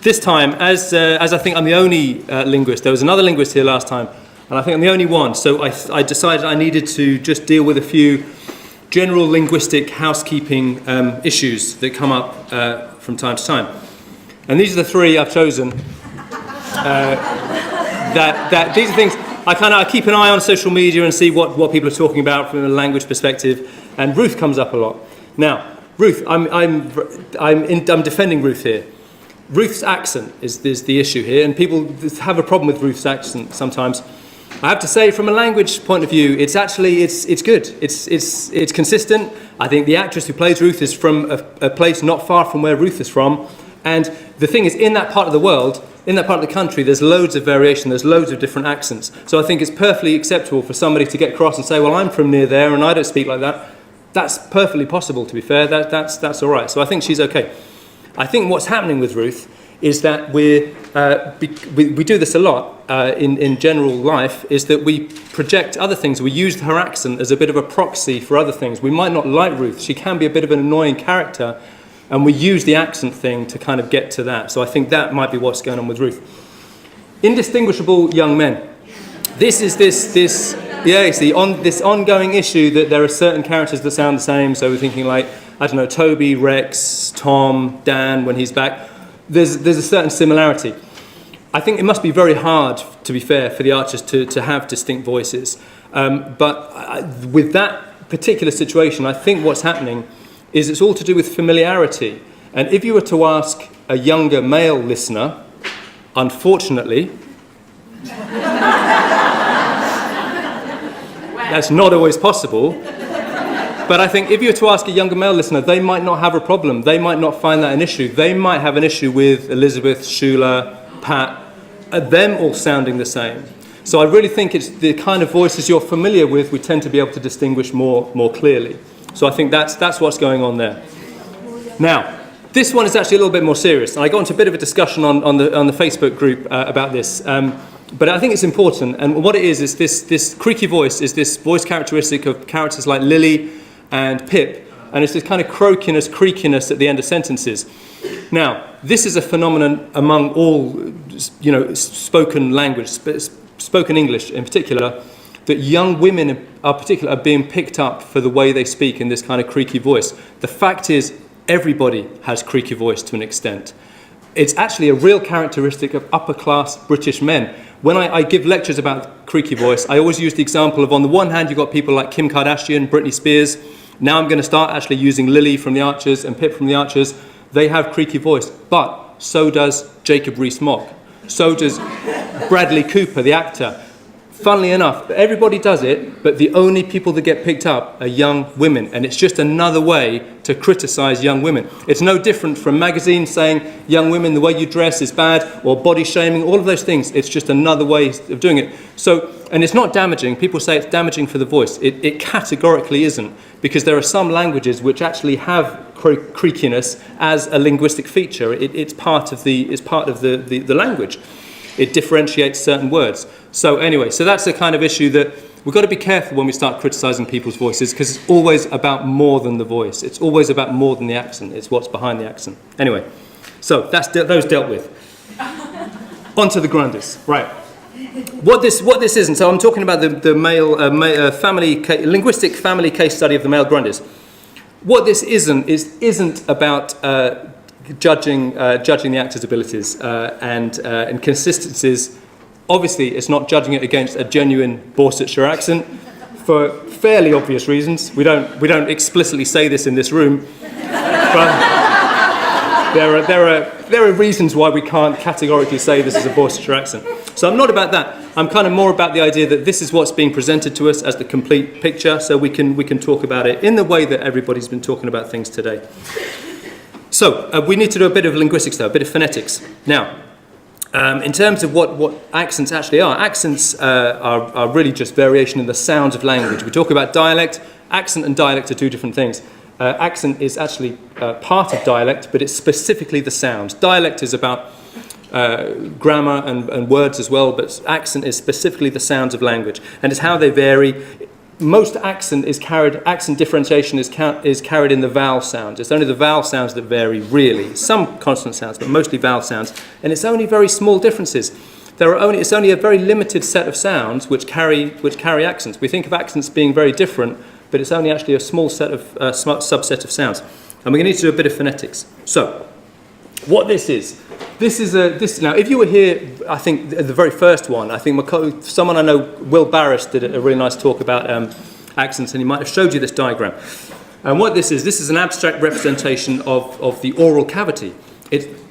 this time, as I think I'm the only linguist, there was another linguist here last time, and I think I'm the only one, so I decided I needed to just deal with a few general linguistic housekeeping issues that come up from time to time. And these are the three I've chosen. These are things I keep an eye on social media and see what people are talking about from a language perspective. And Ruth comes up a lot. Now, Ruth, I'm defending Ruth here. Ruth's accent is the issue here, and people have a problem with Ruth's accent sometimes. I have to say, from a language point of view, it's good. It's consistent. I think the actress who plays Ruth is from a place not far from where Ruth is from. And the thing is, in that part of the world, in that part of the country, there's loads of variation, there's loads of different accents. So I think it's perfectly acceptable for somebody to get cross and say, well, I'm from near there and I don't speak like that. That's perfectly possible, to be fair. That's all right. So I think she's okay. I think what's happening with Ruth is that we do this a lot in general life, is that we project other things. We use her accent as a bit of a proxy for other things. We might not like Ruth. She can be a bit of an annoying character, and we use the accent thing to kind of get to that. So I think that might be what's going on with Ruth. Indistinguishable young men. This is this ongoing issue that there are certain characters that sound the same. So we're thinking like, I don't know, Toby, Rex, Tom, Dan when he's back. There's a certain similarity. I think it must be very hard, to be fair, for the Archers to have distinct voices. But with that particular situation, I think what's happening is it's all to do with familiarity. And if you were to ask a younger male listener, unfortunately, that's not always possible. But I think if you were to ask a younger male listener, they might not have a problem. They might not find that an issue. They might have an issue with Elizabeth, Shula, Pat, them all sounding the same. So I really think it's the kind of voices you're familiar with, we tend to be able to distinguish more clearly. So I think that's what's going on there. Now, this one is actually a little bit more serious. And I got into a bit of a discussion on the Facebook group about this. But I think it's important. And what it is this creaky voice is this voice characteristic of characters like Lily and Pip. And it's this kind of croakiness, creakiness at the end of sentences. Now, this is a phenomenon among all, spoken language, spoken English in particular, that young women are being picked up for the way they speak in this kind of creaky voice. The fact is, everybody has creaky voice to an extent. It's actually a real characteristic of upper-class British men. When I give lectures about creaky voice, I always use the example of, on the one hand, you've got people like Kim Kardashian, Britney Spears. Now I'm going to start actually using Lily from the Archers and Pip from the Archers. They have creaky voice, but so does Jacob Rees-Mogg. So does Bradley Cooper, the actor. Funnily enough, everybody does it, but the only people that get picked up are young women. And it's just another way to criticize young women. It's no different from magazines saying young women, the way you dress is bad, or body shaming, all of those things. It's just another way of doing it. So, and it's not damaging. People say it's damaging for the voice. It categorically isn't, because there are some languages which actually have creakiness as a linguistic feature. It's part of the language. It differentiates certain words. So anyway, so that's the kind of issue that we've got to be careful when we start criticising people's voices, because it's always about more than the voice. It's always about more than the accent. It's what's behind the accent. Anyway, so that's those dealt with. On to the Grundys. Right. What this isn't, so I'm talking about the male linguistic family case study of the male Grundys. What this isn't about judging the actor's abilities and consistencies. Obviously, it's not judging it against a genuine Borsetshire accent for fairly obvious reasons. We don't explicitly say this in this room, but there are reasons why we can't categorically say this is a Borsetshire accent. So I'm not about that. I'm kind of more about the idea that this is what's being presented to us as the complete picture, so we can talk about it in the way that everybody's been talking about things today. So we need to do a bit of linguistics though, a bit of phonetics. Now, in terms of what accents actually are, accents are really just variation in the sounds of language. We talk about dialect. Accent and dialect are two different things. Accent is actually part of dialect, but it's specifically the sounds. Dialect is about grammar and words as well, but accent is specifically the sounds of language, and it's how they vary. most accent differentiation is carried in the vowel sounds. It's only the vowel sounds that vary, really. Some consonant sounds, but mostly vowel sounds. And it's only very small differences. It's only a very limited set of sounds which carry accents. We think of accents being very different, but it's only actually a small set of subset of sounds. And we're going to need to do a bit of phonetics. So, what this is now. If you were here, I think the very first one, I think someone I know, Will Barris, did a really nice talk about accents, and he might have showed you this diagram. And what this is an abstract representation of the oral cavity.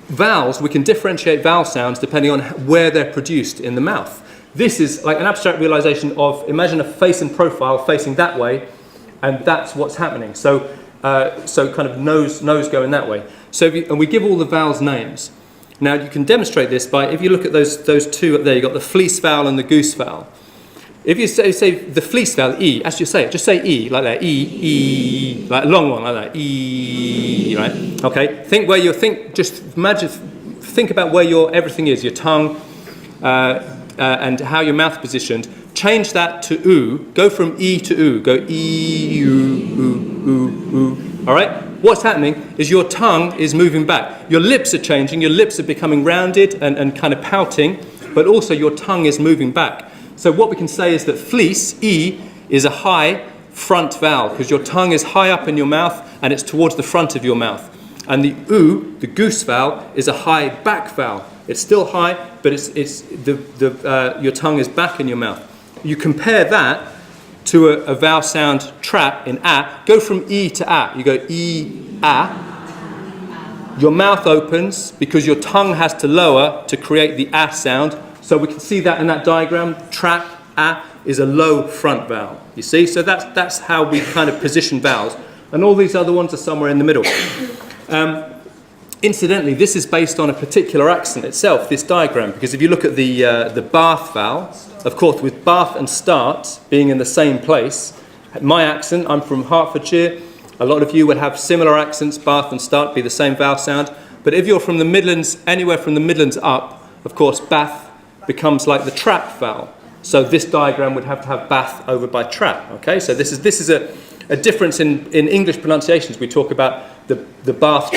Vowels, we can differentiate vowel sounds depending on where they're produced in the mouth. This is like an abstract realization of, imagine a face and profile facing that way, and that's what's happening. So kind of nose going that way. So and we give all the vowels names. Now you can demonstrate this by, if you look at those two up there, you've got the fleece vowel and the goose vowel. If you say the fleece vowel, E, as you say it, just say E, like that, E, like a long one, like that, E, right? Okay, think about where everything is, your tongue, and how your mouth is positioned. Change that to oo, go from E to oo, go E, oo, all right? What's happening is your tongue is moving back. Your lips are changing, your lips are becoming rounded and kind of pouting, but also your tongue is moving back. So what we can say is that fleece, E, is a high front vowel because your tongue is high up in your mouth and it's towards the front of your mouth. And the oo, the goose vowel, is a high back vowel. It's still high, but your tongue is back in your mouth. You compare that to a vowel sound trap in a. Go from E to a. You go E, a. Your mouth opens because your tongue has to lower to create the a sound. So we can see that in that diagram. Trap, a, is a low front vowel. You see? So that's how we kind of position vowels. And all these other ones are somewhere in the middle. Incidentally, this is based on a particular accent itself, this diagram, because if you look at the Bath vowel, of course, with Bath and start being in the same place, my accent, I'm from Hertfordshire, a lot of you would have similar accents, Bath and start be the same vowel sound, but if you're from the Midlands, anywhere from the Midlands up, of course, Bath becomes like the trap vowel. So this diagram would have to have Bath over by trap, okay? So this is a difference in English pronunciations. We talk about the Bath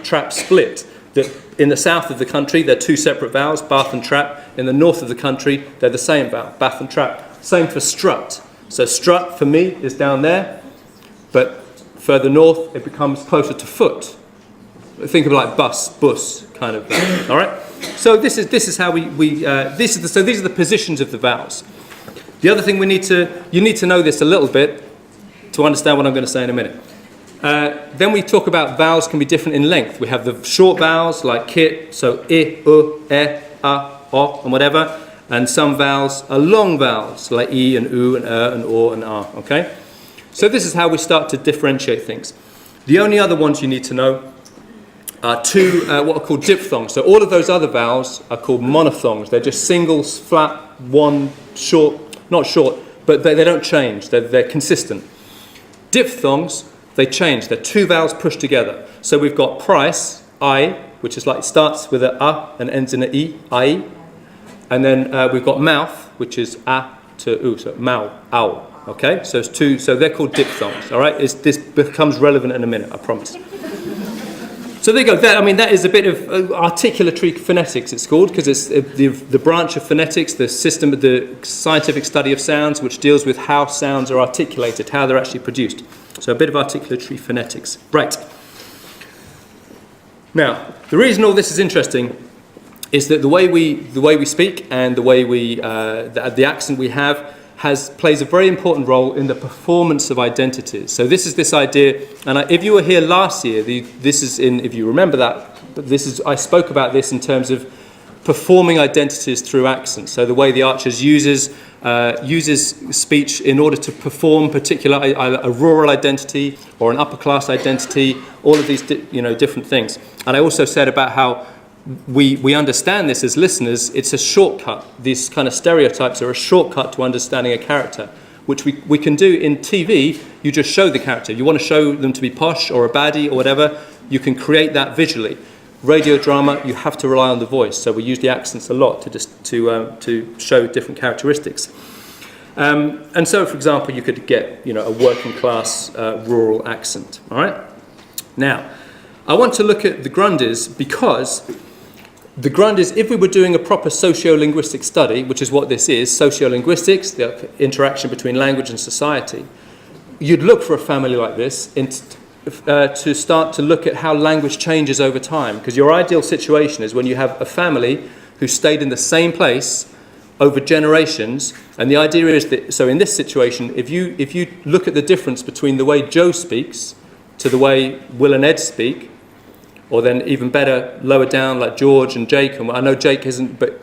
trap split. That in the south of the country, they're two separate vowels, Bath and trap. In the north of the country, they're the same vowel, Bath and trap. Same for strut. So strut for me is down there, but further north, it becomes closer to foot. Think of it like bus kind of. All right. So this is how these are the positions of the vowels. The other thing you need to know this a little bit to understand what I'm going to say in a minute. Then we talk about vowels can be different in length. We have the short vowels like kit, so I, U, E, A, O, and whatever. And some vowels are long vowels like E and U and and O and R. Okay? So this is how we start to differentiate things. The only other ones you need to know are two what are called diphthongs. So all of those other vowels are called monophthongs. They're just singles, flat, one, short, not short, but they don't change. They're consistent. Diphthongs, they change. They're two vowels pushed together. So we've got price, I, which is like starts with a and ends in a e, I. And then we've got mouth, which is a to u, so mau, ow. Okay, so it's two. So they're called diphthongs. All right, this becomes relevant in a minute, I promise. So there you go. That is a bit of articulatory phonetics, it's called, because it's the branch of phonetics, the system of the scientific study of sounds, which deals with how sounds are articulated, how they're actually produced. So a bit of articulatory phonetics. Right. Now, the reason all this is interesting is that the way we speak and the way the accent we have plays a very important role in the performance of identities. So this idea, and if you were here last year, if you remember that, I spoke about this in terms of performing identities through accents. So the way the Archers uses speech in order to perform a rural identity or an upper class identity, all of these different things. And I also said about how we understand this as listeners. It's a shortcut. These kind of stereotypes are a shortcut to understanding a character, which we can do in TV. You just show the character. You want to show them to be posh or a baddie or whatever, you can create that visually. Radio drama, you have to rely on the voice. So we use the accents a lot to show different characteristics. And so, for example, you could get, a working class rural accent. All right. Now, I want to look at the Grundys because the Grundys, if we were doing a proper sociolinguistic study, which is what this is, sociolinguistics, the interaction between language and society, you'd look for a family like this to start to look at how language changes over time. Because your ideal situation is when you have a family who stayed in the same place over generations, and the idea is that, so in this situation, if you look at the difference between the way Joe speaks to the way Will and Ed speak, or then even better, lower down like George and Jake, and I know Jake isn't, but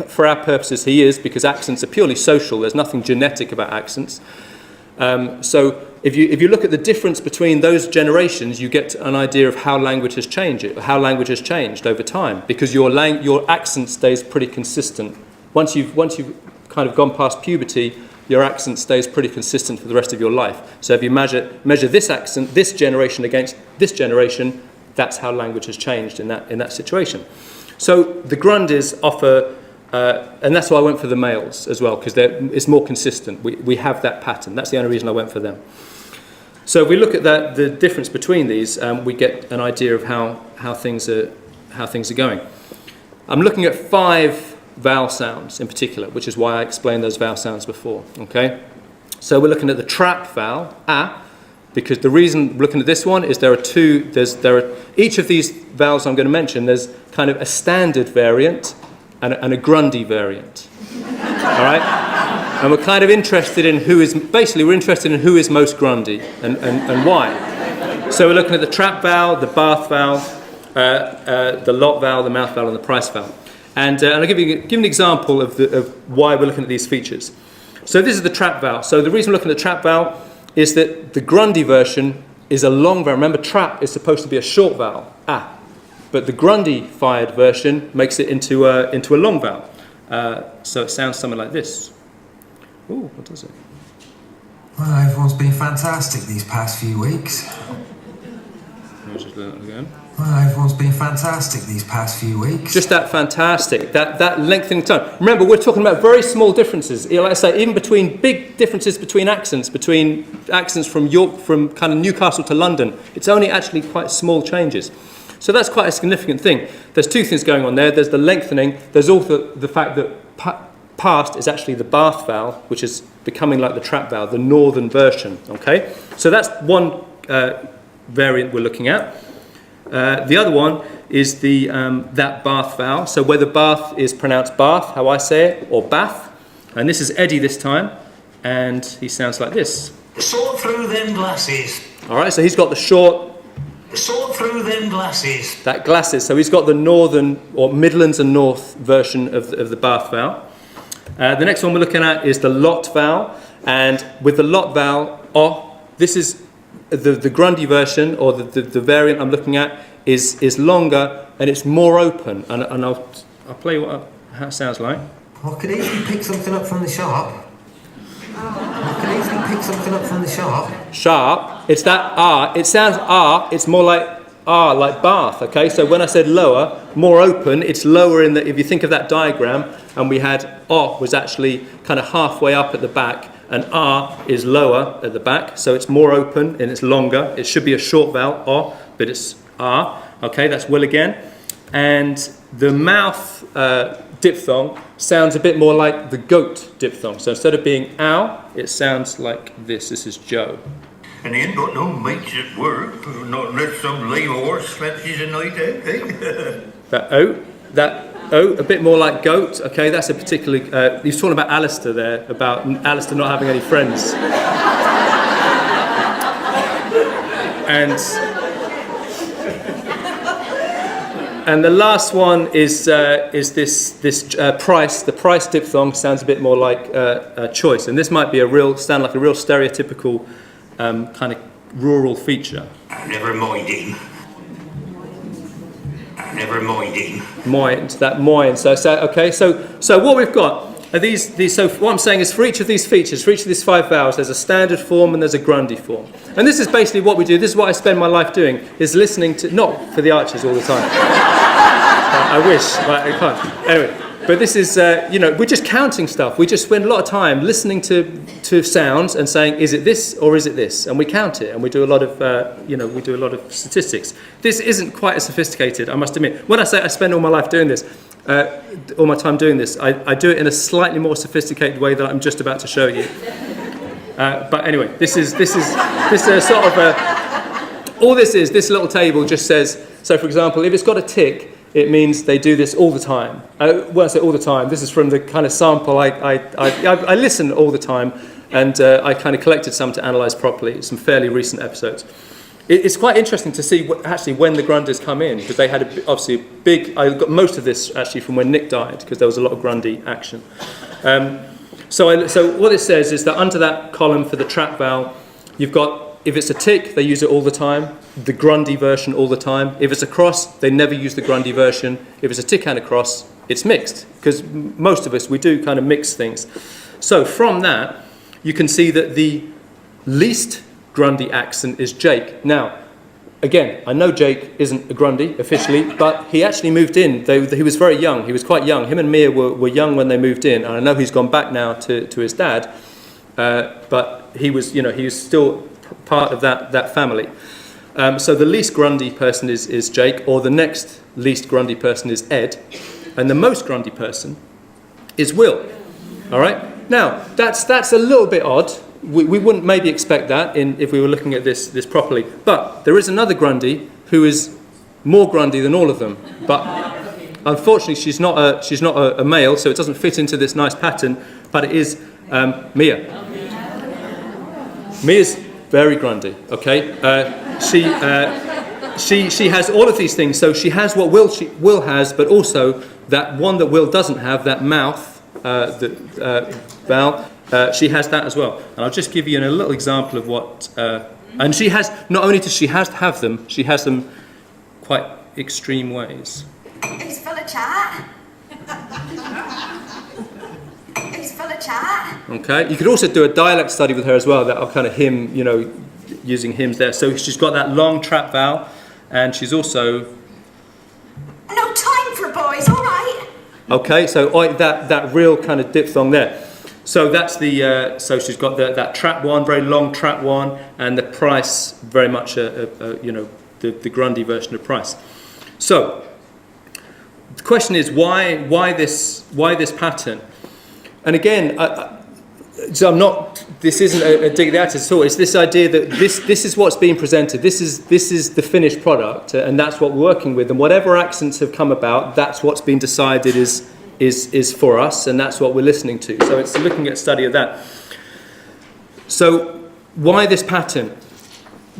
for our purposes he is, because accents are purely social, there's nothing genetic about accents. So if you look at the difference between those generations, you get an idea of how language has changed over time, because your accent stays pretty consistent. Once you've kind of gone past puberty, your accent stays pretty consistent for the rest of your life. So if you measure this accent, this generation against this generation, that's how language has changed in that situation. So the Grundys offer, and that's why I went for the males as well, because it's more consistent. We have that pattern. That's the only reason I went for them. So if we look at the difference between these, we get an idea of how things are going. I'm looking at 5 vowel sounds in particular, which is why I explained those vowel sounds before. Okay, so we're looking at the trap vowel a, because the reason we're looking at this one is there are each of these vowels I'm going to mention. There's kind of a standard variant and a Grundy variant. All right, and we're kind of interested in who is most Grundy and why. So we're looking at the trap vowel, the bath vowel, the lot vowel, the mouth vowel, and the price vowel. And I'll give an example of why we're looking at these features. So this is the trap vowel. So the reason we're looking at the trap vowel is that the Grundy version is a long vowel. Remember, trap is supposed to be a short vowel, ah. But the Grundy-fired version makes it into a long vowel. So it sounds something like this. Ooh, what does it? Well, everyone's been fantastic these past few weeks. I'll just learn it again. Well, everyone's been fantastic these past few weeks. Just that fantastic, that lengthening tone. Remember, we're talking about very small differences. Like I say, even between big differences between accents from York, from kind of Newcastle to London, it's only actually quite small changes. So that's quite a significant thing. There's 2 things going on there. There's the lengthening. There's also the fact that past is actually the bath vowel, which is becoming like the trap vowel, the northern version. Okay, so that's one variant we're looking at. The other one is that bath vowel. So whether bath is pronounced bath, how I say it, or bath. And this is Eddie this time, and he sounds like this. Sort through them glasses. All right, so he's got the short. Sort through them glasses. That glasses. So he's got the northern or Midlands and North version of the bath vowel. The next one we're looking at is the lot vowel, and with the lot vowel, this is the Grundy version, or the variant I'm looking at is longer and it's more open. And I'll play you how it sounds like. I could easily pick something up from the shop. Sharp. It's that R. It sounds R. It's more like R, like bath. Okay. So when I said lower, more open, it's lower in the. If you think of that diagram, and we had O was actually kind of halfway up at the back, and R is lower at the back, so it's more open and it's longer. It should be a short vowel, O, but it's R. Okay, that's Will again. And the mouth diphthong sounds a bit more like the goat diphthong. So instead of being ow, it sounds like this. This is Joe. And he ain't got no mates at work, not unless some lame horse fancies a night out, eh? That O, a bit more like goat. Okay, that's a particularly. He was talking about Alistair there, about Alistair not having any friends. And the last one is this price. The price diphthong sounds a bit more like choice, and this might be sound like a real stereotypical kind of rural feature. Never mind him. Never mind him. Moin, that moin. So what we've got are these. So what I'm saying is, for each of these features, for each of these 5 vowels, there's a standard form and there's a Grundy form. And this is basically what we do. This is what I spend my life doing: is listening to, not for the archers all the time. I wish, but I can't. Anyway, But this is, we're just counting stuff. We just spend a lot of time listening to sounds and saying, is it this or is it this? And we count it, and we do a lot of statistics. This isn't quite as sophisticated, I must admit. When I say I spend all my life doing this, all my time doing this, I do it in a slightly more sophisticated way that I'm just about to show you. But anyway, this is a sort of all this is. This little table just says. So, for example, if it's got a tick, it means they do this all the time. When I say all the time, this is from the kind of sample I listen all the time, and I kind of collected some to analyse properly, some fairly recent episodes. It's quite interesting to see actually when the Grundys come in, because they had obviously a big. I got most of this actually from when Nick died, because there was a lot of Grundy action. So what it says is that under that column for the trap vowel, you've got, if it's a tick, they use it all the time, the Grundy version all the time. If it's a cross, they never use the Grundy version. If it's a tick and a cross, it's mixed, because most of us, we do kind of mix things. So from that, you can see that the least Grundy accent is Jake. Now, again, I know Jake isn't a Grundy officially, but he actually moved in. He was very young. He was quite young. Him and Mia were young when they moved in, and I know he's gone back now to his dad, but he was still part of that family. So the least Grundy person is Jake, or the next least Grundy person is Ed, and the most Grundy person is Will. All right. Now that's a little bit odd. We wouldn't maybe expect that if we were looking at this properly. But there is another Grundy who is more Grundy than all of them. But unfortunately, she's not a male, so it doesn't fit into this nice pattern. But it is Mia. Mia's very Grundy. Okay, she has all of these things. So she has what Will has, but also that one that Will doesn't have, that mouth, vowel. She has that as well, and I'll just give you a little example of what. And she has, not only does she have them, she has them quite extreme ways. He's full of chat. He's full of chat. Okay, you could also do a dialect study with her as well. That I'll kind of hymn, using hymns there. So she's got that long trap vowel, and she's also. No time for boys, all right. Okay, so that real kind of diphthong there. So that's the. So she's got that trap one, very long trap one, and the price very much the Grundy version of price. So the question is why this pattern? And again, so I'm not. This isn't a dig at it at all. It's this idea that this is what's being presented. This is the finished product, and that's what we're working with. And whatever accents have come about, that's what's been decided is for us, and that's what we're listening to. So it's looking at a study of that. So why this pattern?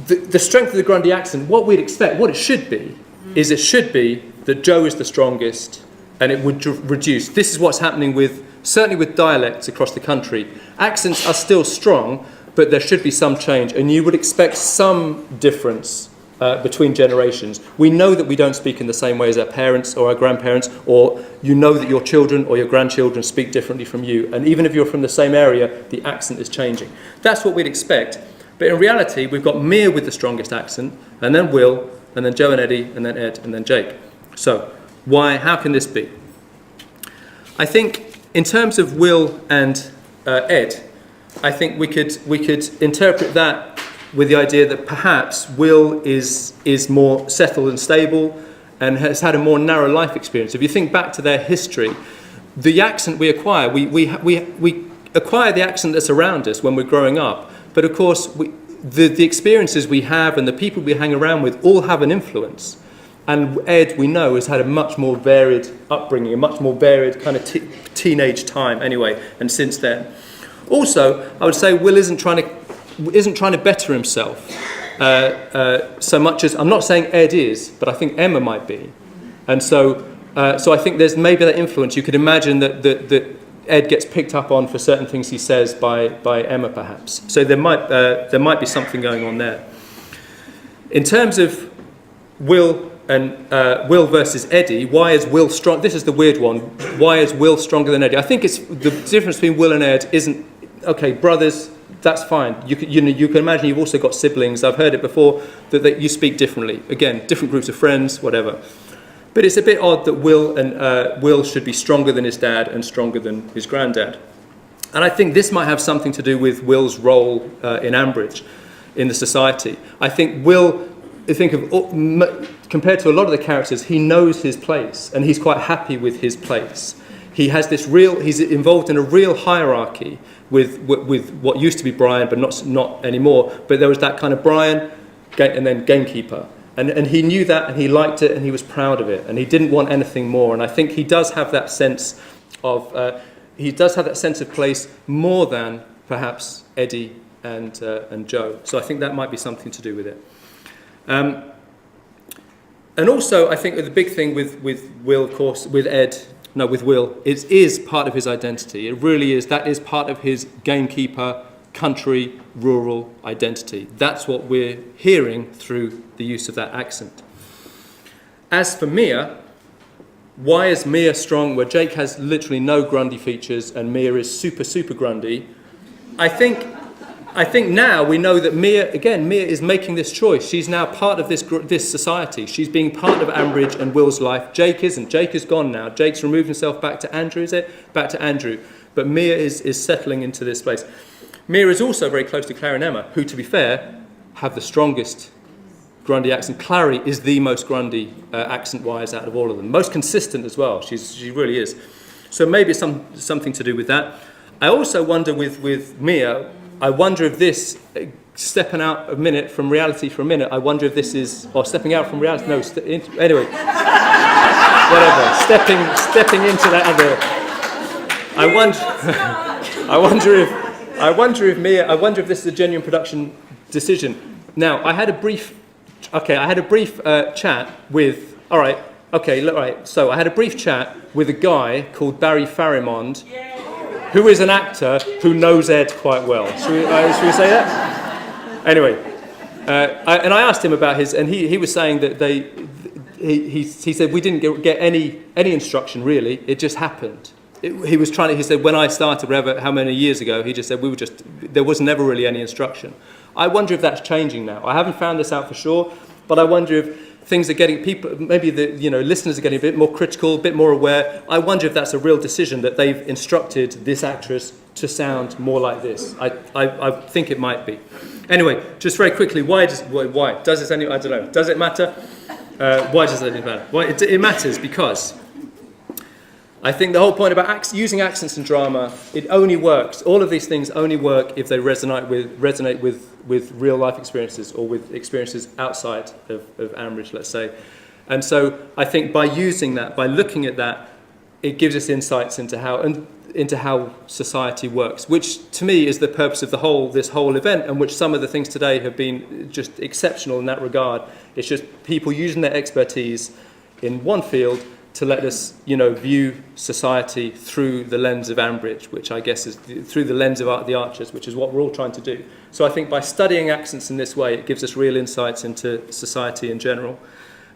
The strength of the Grundy accent, what we'd expect, what it should be, is it should be that Joe is the strongest, and it would reduce. This is what's happening certainly with dialects across the country. Accents are still strong, but there should be some change, and you would expect some difference between generations. We know that we don't speak in the same way as our parents or our grandparents, or you know that your children or your grandchildren speak differently from you, and even if you're from the same area, the accent is changing. That's what we'd expect, but in reality, we've got Mia with the strongest accent, and then Will, and then Joe and Eddie, and then Ed, and then Jake. So, how can this be? I think in terms of Will and Ed, I think we could interpret that with the idea that perhaps Will is more settled and stable and has had a more narrow life experience. If you think back to their history, the accent we acquire, we acquire the accent that's around us when we're growing up. But of course, the experiences we have and the people we hang around with all have an influence. And Ed, we know, has had a much more varied upbringing, a much more varied kind of teenage time anyway, and since then. Also, I would say Will isn't trying to better himself so much as, I'm not saying Ed is, but I think Emma might be. And so I think there's maybe that influence. You could imagine that Ed gets picked up on for certain things he says by Emma perhaps. So there might be something going on there. In terms of Will and Will versus Eddie, why is Will strong? This is the weird one. Why is Will stronger than Eddie? I think it's the difference between Will and Ed isn't, okay, brothers, that's fine. You can imagine you've also got siblings. I've heard it before that you speak differently. Again, different groups of friends, whatever. But it's a bit odd that Will should be stronger than his dad and stronger than his granddad. And I think this might have something to do with Will's role in Ambridge, in the society. I think compared to a lot of the characters, he knows his place and he's quite happy with his place. He's involved in a real hierarchy with what used to be Brian, but not anymore. But there was that kind of Brian and then gamekeeper. And he knew that and he liked it and he was proud of it and he didn't want anything more. And I think he does have that sense of place more than perhaps Eddie and Joe. So I think that might be something to do with it. And also, I think the big thing with Will, of course, with Will, it is part of his identity. It really is. That is part of his gamekeeper, country, rural identity. That's what we're hearing through the use of that accent. As for Mia, why is Mia strong where Jake has literally no Grundy features and Mia is super, super Grundy? I think now we know that Mia is making this choice. She's now part of this society. She's being part of Ambridge and Will's life. Jake isn't. Jake is gone now. Jake's removed himself back to Andrew, is it? Back to Andrew. But Mia is settling into this place. Mia is also very close to Clary and Emma, who, to be fair, have the strongest Grundy accent. Clary is the most Grundy accent-wise out of all of them. Most consistent as well. She really is. So maybe it's something to do with that. I also wonder with Mia, I wonder if this, stepping out a minute from reality for a minute, I wonder if this is, or stepping out from reality, anyway, whatever, stepping into that other, I wonder if this is a genuine production decision. Now, I had a brief chat with, so I had a brief chat with a guy called Barry Farimond, who is an actor who knows Ed quite well. Should we say that? Anyway, and I asked him about his, and he was saying that he said we didn't get any instruction really. It just happened. He said when I started, how many years ago, he just said there was never really any instruction. I wonder if that's changing now. I haven't found this out for sure, but I wonder if things are getting, maybe listeners are getting a bit more critical, a bit more aware. I wonder if that's a real decision that they've instructed this actress to sound more like this. I think it might be. Anyway, just very quickly, why does this I don't know. Does it matter? Why does it matter? Well, it matters because I think the whole point about using accents in drama, it only works. All of these things only work if they resonate with real life experiences or with experiences outside of Ambridge, let's say. And so I think by using that, by looking at that, it gives us insights into how society works, which to me is the purpose of this whole event, and which some of the things today have been just exceptional in that regard. It's just people using their expertise in one field to let us, view society through the lens of Ambridge, which I guess is through the lens of the Archers, which is what we're all trying to do. So I think by studying accents in this way, it gives us real insights into society in general.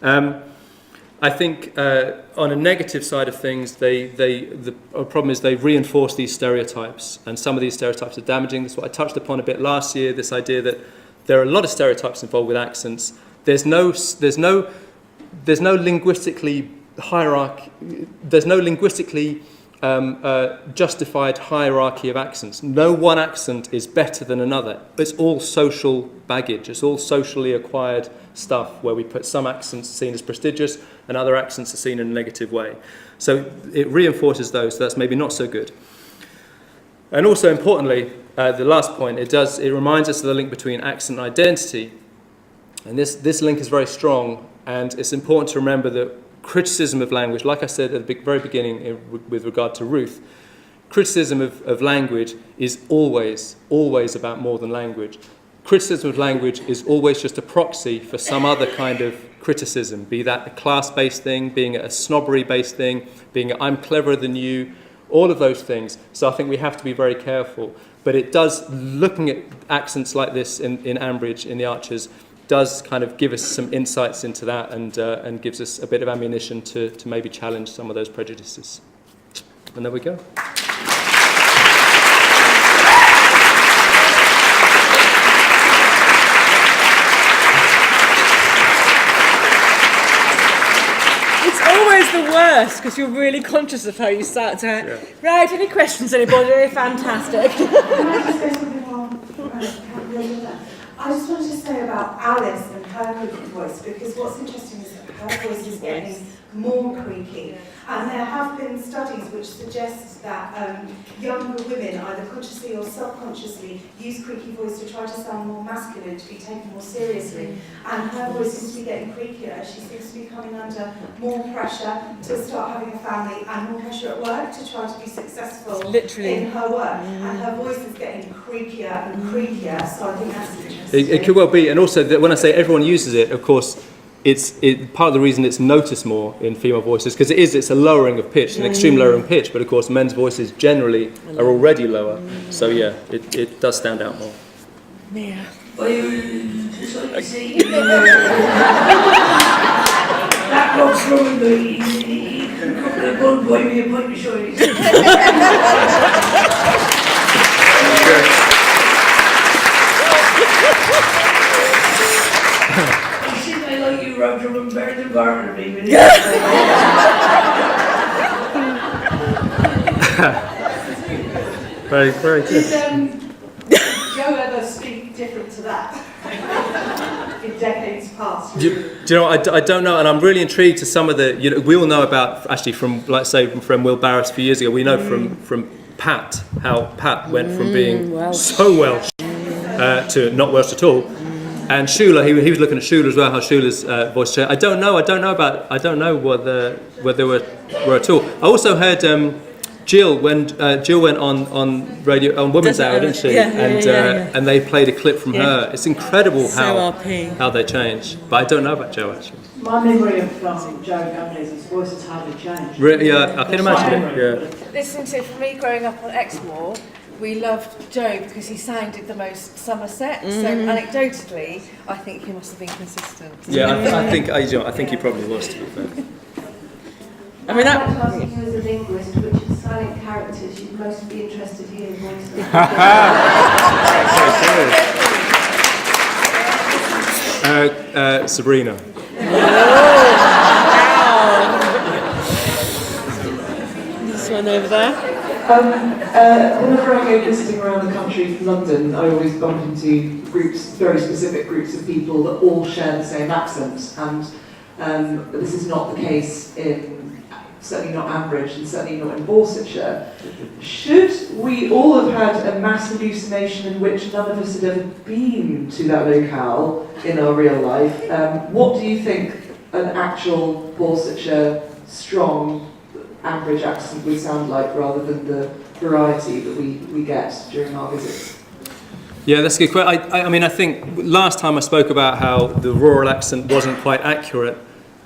I think on a negative side of things, the problem is they reinforce these stereotypes, and some of these stereotypes are damaging. This is what I touched upon a bit last year. This idea that there are a lot of stereotypes involved with accents. There's no linguistically hierarchy. There's no linguistically justified hierarchy of accents. No one accent is better than another. It's all social baggage. It's all socially acquired stuff where we put some accents seen as prestigious and other accents are seen in a negative way. So it reinforces those. So that's maybe not so good. And also importantly, the last point, it reminds us of the link between accent and identity. And this link is very strong, and it's important to remember that criticism of language, like I said at the very beginning with regard to Ruth, criticism of language is always about more than language. Criticism of language is always just a proxy for some other kind of criticism, be that a class-based thing, being a snobbery-based thing, being I'm cleverer than you, all of those things. So I think we have to be very careful. But it does, looking at accents like this in Ambridge, in the Archers, does kind of give us some insights into that and gives us a bit of ammunition to maybe challenge some of those prejudices. And there we go. It's the worst because you're really conscious of how you start to. Right, any questions, anybody? Fantastic. I just wanted to say about Alice and her creaky voice, because what's interesting is that her voice is getting more creaky. And there have been studies which suggest that younger women, either consciously or subconsciously, use creaky voice to try to sound more masculine, to be taken more seriously. And her voice seems to be getting creakier as she seems to be coming under more pressure to start having a family and more pressure at work to try to be successful in her work. And her voice is getting creakier and creakier, so I think that's interesting. It could well be, and also when I say everyone uses it, of course, it's part of the reason it's noticed more in female voices because it's a lowering of pitch, an extreme lowering pitch. But of course, men's voices generally are already lower, so yeah, it does stand out more. Yeah. Well, just like you see, that looks from the good boy with a point of shoulders. Drummond better than Barnaby. Very, very good. Did Joe ever speak different to that in decades past? Do you know, I don't know, and I'm really intrigued to some of the, we all know about, actually from, like say, from Will Barris a few years ago, we know from Pat, how Pat went from being so Welsh to not Welsh at all. And Shula, he was looking at Shula as well, how Shula's voice changed. I don't know whether they were at all. I also heard Jill when Jill went on radio on Women's Hour, didn't she? And they played a clip from her. It's incredible how they change. But I don't know about Joe actually. My memory of Joe Grundys, his voice has hardly changed. Yeah, I can imagine it. Yeah. Listen to, for me growing up on Exmoor, we loved Joe because he sounded the most Somerset. So anecdotally, I think he must have been consistent. Yeah, I think he probably was, to be fair. I mean, I'd like to ask you as a linguist, which of silent characters you'd most be interested to hear voice. Sabrina. This one over there. Whenever I go visiting around the country from London, I always bump into very specific groups of people that all share the same accent, and this is not the case certainly not Ambridge and certainly not in Borsetshire. Should we all have had a mass hallucination in which none of us had ever been to that locale in our real life? What do you think an actual Borsetshire strong Ambridge accent would sound like rather than the variety that we get during our visits? Yeah, that's a good question. I mean, I think last time I spoke about how the rural accent wasn't quite accurate,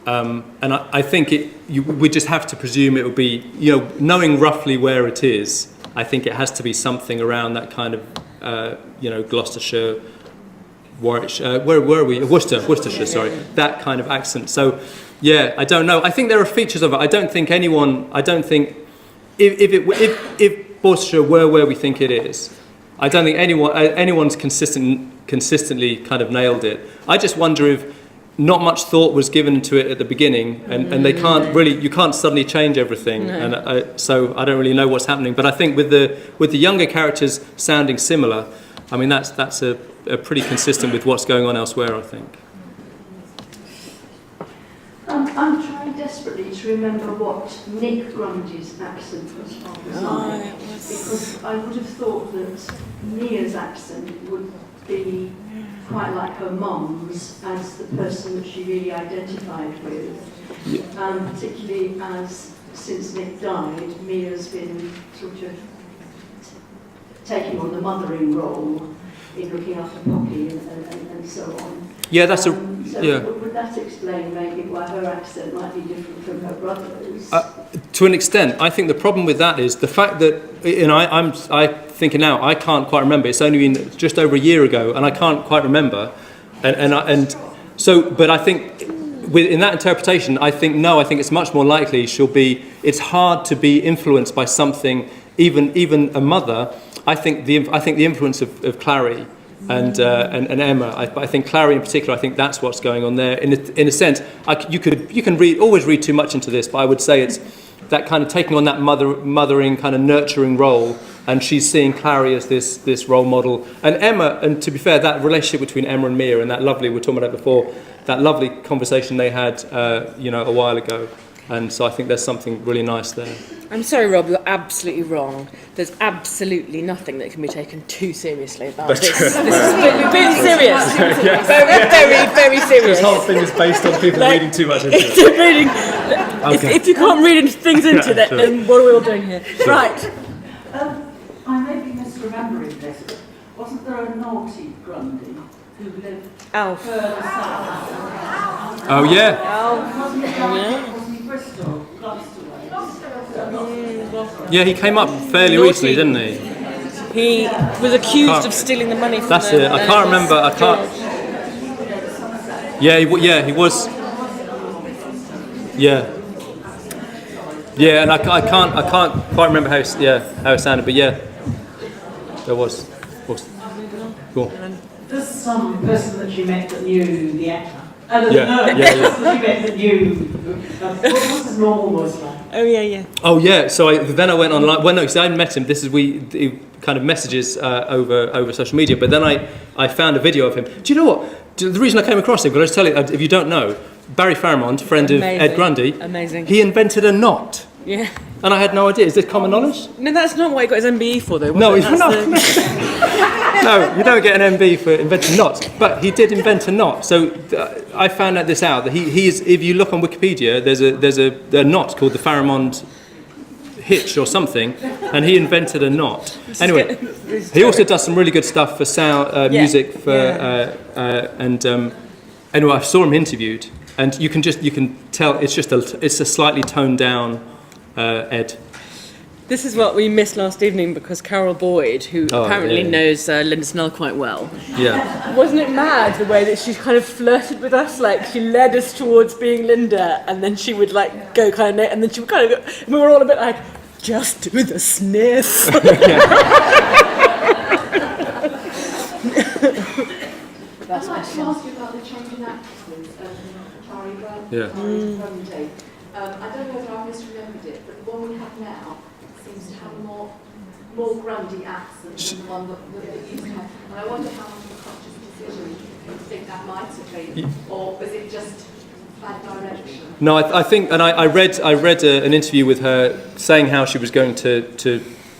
and I think we just have to presume it would be, knowing roughly where it is, I think it has to be something around that kind of, Gloucestershire, Warwickshire, where were we? Worcestershire, sorry, that kind of accent. So, yeah, I don't know. I think there are features of it. I don't think if Borsetshire were where we think it is, I don't think anyone's consistently kind of nailed it. I just wonder if not much thought was given to it at the beginning, and you can't suddenly change everything, and so I don't really know what's happening. But I think with the younger characters sounding similar, I mean that's a pretty consistent with what's going on elsewhere, I think. I'm trying desperately to remember what Nick Grundy's accent was like, because I would have thought that Mia's accent would be quite like her mum's as the person that she really identified with, particularly as since Nick died, Mia's been sort of taking on the mothering role in looking after Poppy and so on. Yeah, that's Would that explain maybe why her accent might be different from her brother's? To an extent, I think the problem with that is the fact that, I'm thinking now, I can't quite remember. It's only been just over a year ago, and I can't quite remember. But I think in that interpretation, I think it's much more likely it's hard to be influenced by something, even a mother. I think the influence of Clary and Emma. I think Clary in particular, I think that's what's going on there. In a sense, you can always read too much into this, but I would say it's that kind of taking on that mothering kind of nurturing role, and she's seeing Clary as this role model. And Emma, and to be fair, that relationship between Emma and Mia, and that lovely, we were talking about that before, that lovely conversation they had, a while ago. And so I think there's something really nice there. I'm sorry, Rob, you're absolutely wrong. There's absolutely nothing that can be taken too seriously about this. This is really serious. Very serious. This whole thing is based on people reading too much into it. If you can't read things into that, then what are we all doing here? Sure. Right. I may be misremembering this, but wasn't there a naughty Grundy who lived further south? Oh, yeah. Wasn't he Bristol? Yeah, he came up fairly recently, didn't he? He was accused of stealing the money from That's it. I can't remember. I can't. Yeah, he was. Yeah. Yeah, and I can't quite remember how it sounded, but yeah, there was. Cool. There's some person that you met that knew the actor. Yeah. That you met that knew. What was his normal voice like? Oh yeah. So then I went online. Well, no, because I met him. This is kind of messages over social media. But then I found a video of him. Do you know what? The reason I came across him, but I'll just tell you, if you don't know, Barry Fairmont, friend of Ed Grundy, he invented a knot. Yeah. And I had no idea. Is this common knowledge? No, that's not what he got his MBE for, though. No, he's not. No, you don't get an MB for inventing knots. But he did invent a knot. So I found this out that he is. If you look on Wikipedia, there's a knot called the Fairmont hitch or something, and he invented a knot. Anyway, he also does some really good stuff for sound music for anyway, I saw him interviewed, and you can tell it's a slightly toned down Ed. This is what we missed last evening because Carol Boyd, who apparently knows Linda Snell quite well. Yeah. Wasn't it mad the way that she kind of flirted with us? Like she led us towards being Linda, and then she would like go kind of, and then she would kind of go, and we were all a bit like, just do the sniff. I'd like to ask you about the change in accents of Clary Grundy. I don't know whether I misremembered it, but the one we have now seems to have a more Grundy accent than the one that used to have. And I wonder how much of a conscious decision you think that might have been, or was it just bad direction? No, I think, and I read an interview with her saying how she was going to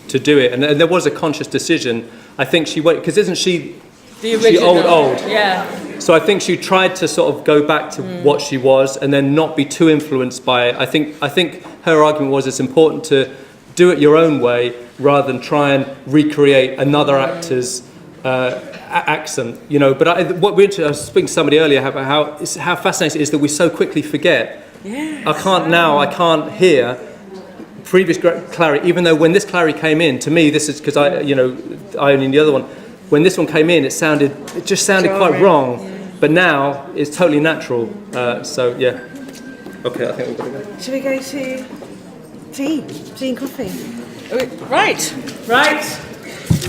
do it, and there was a conscious decision. I think she went, because isn't she the original? She old? Yeah. So I think she tried to sort of go back to what she was, and then not be too influenced by it. I think her argument was it's important to do it your own way rather than try and recreate another actor's accent, you know. But I was speaking to somebody earlier about how fascinating it is that we so quickly forget. Yes. I can't hear previous Clary, even though when this Clary came in, to me, this is because I only the other one. When this one came in, it just sounded quite wrong. But now it's totally natural. So yeah. Okay, I think we've got to go. Shall we go to tea and coffee? Right.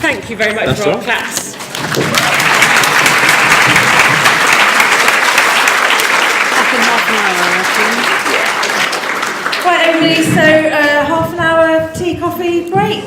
Thank you very much That's for our right. class. Back in half an hour, I reckon. Right, everybody, so half an hour tea, coffee break.